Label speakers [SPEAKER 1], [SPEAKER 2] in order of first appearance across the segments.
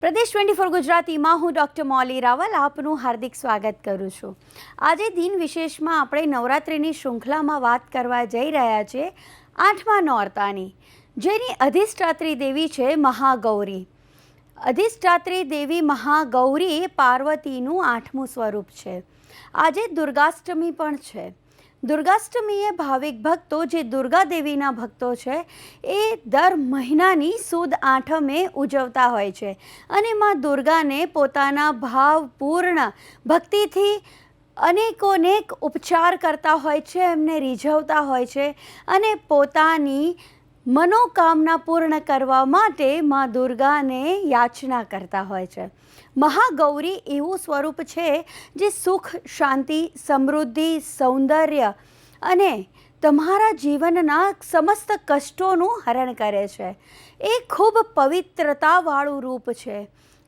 [SPEAKER 1] પ્રદેશ 24 ગુજરાતીમાં હું ડૉક્ટર મૌલી રાવલ આપનું હાર્દિક સ્વાગત કરું છું। આજે દિન વિશેષમાં આપણે નવરાત્રિની શૃંખલામાં વાત કરવા જઈ રહ્યા છીએ 8મા નોરતાની, જેની અધિષ્ઠાત્રી દેવી છે મહાગૌરી। અધિષ્ઠાત્રી દેવી મહાગૌરી પાર્વતીનું 8મું સ્વરૂપ છે। આજે દુર્ગાષ્ટમી પણ છે। દુર્ગાષ્ટમીએ ભાવિક ભક્તો જે દુર્ગા દેવીના ભક્તો છે એ દર મહિનાની સુદ આઠમે ઉજવતા હોય છે અને માં દુર્ગાને પોતાના ભાવપૂર્ણ ભક્તિથી અનેકોનેક ઉપચાર કરતા હોય છે, એમને રીઝવતા હોય છે અને પોતાની મનોકામના પૂર્ણ કરવા માટે માં દુર્ગાને યાચના કરતા હોય છે। મહાગૌરી એવું સ્વરૂપ છે જે સુખ, શાંતિ, સમૃદ્ધિ, સૌંદર્ય અને તમારા જીવનના સમસ્ત કષ્ટોનું હરણ કરે છે। એ ખૂબ પવિત્રતાવાળું રૂપ છે।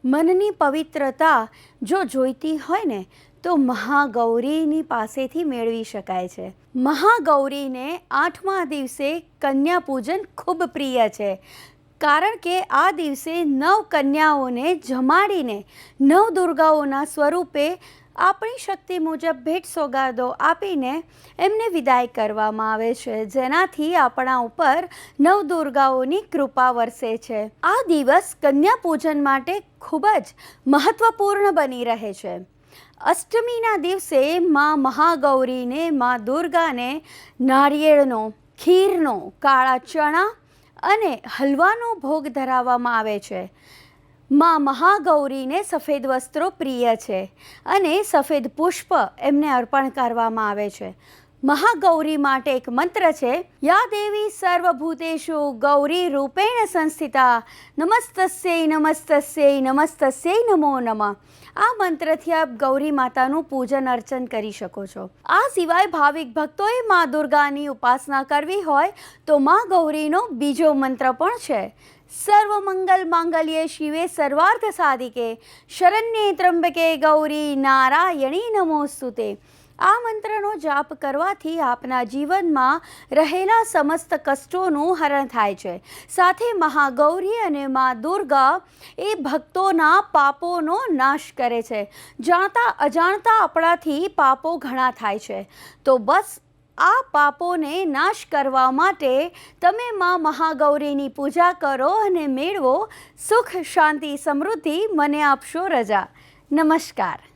[SPEAKER 1] મનની પવિત્રતા જો જોઈતી હોય ને તો મહાગૌરીની પાસેથી મેળવી શકાય છે। મહાગૌરીને 8મા દિવસે કન્યા પૂજન ખૂબ પ્રિય છે, કારણ કે આ દિવસે 9 કન્યાઓને જમાડીને નવદુર્ગાઓના સ્વરૂપે આપણી શક્તિ મુજબ ભેટ સોગાદો આપીને એમને વિદાય કરવામાં આવે છે, જેનાથી આપણા ઉપર નવદુર્ગાઓની કૃપા વરસે છે। આ દિવસ કન્યા પૂજન માટે ખૂબ જ મહત્વપૂર્ણ બની રહે છે। અષ્ટમીના દિવસે માં મહાગૌરીને, માં દુર્ગાને નારિયેળનો, ખીરનો, કાળા ચણા અને હલવાનો ભોગ ધરાવવામાં આવે છે। માં મહાગૌરીને સફેદ વસ્ત્રો પ્રિય છે અને સફેદ પુષ્પ એમને અર્પણ કરવામાં આવે છે। મહાગૌરી માટે એક મંત્ર છે, યા દેવી સર્વભૂતેષુ ગૌરી રૂપેણ સંસ્થિતા નમસ્તસ્યૈ નમસ્તસ્યૈ નમસ્તસ્યૈ નમો નમઃ। આ મંત્રથી આપ ગૌરી માતાનું પૂજન અર્ચન કરી શકો છો। આ સિવાય ભાવિક ભક્તોએ મા દુર્ગાની ઉપાસના કરવી હોય તો મા ગૌરીનો બીજો મંત્ર પણ છે, સર્વમંગલ માંગલ્યે શિવે સર્વાર્થ સાધિકે શરણ્યે ત્રંબકે ગૌરી નારાયણી નમોસ્તુતે। આ મંત્રનો જાપ કરવાથી આપના જીવનમાં રહેલા સમસ્ત કષ્ટોનું હરણ થાય છે। સાથે મહાગૌરી અને મા દુર્ગા એ ભક્તોના પાપોનો નાશ કરે છે। જાણતા અજાણતા આપણાથી પાપો ઘણા થાય છે, તો બસ આ પાપોને નાશ કરવા માટે તમે માં મહાગૌરીની પૂજા કરો અને મેળવો સુખ, શાંતિ, સમૃદ્ધિ। મને આપશો રજા। નમસ્કાર।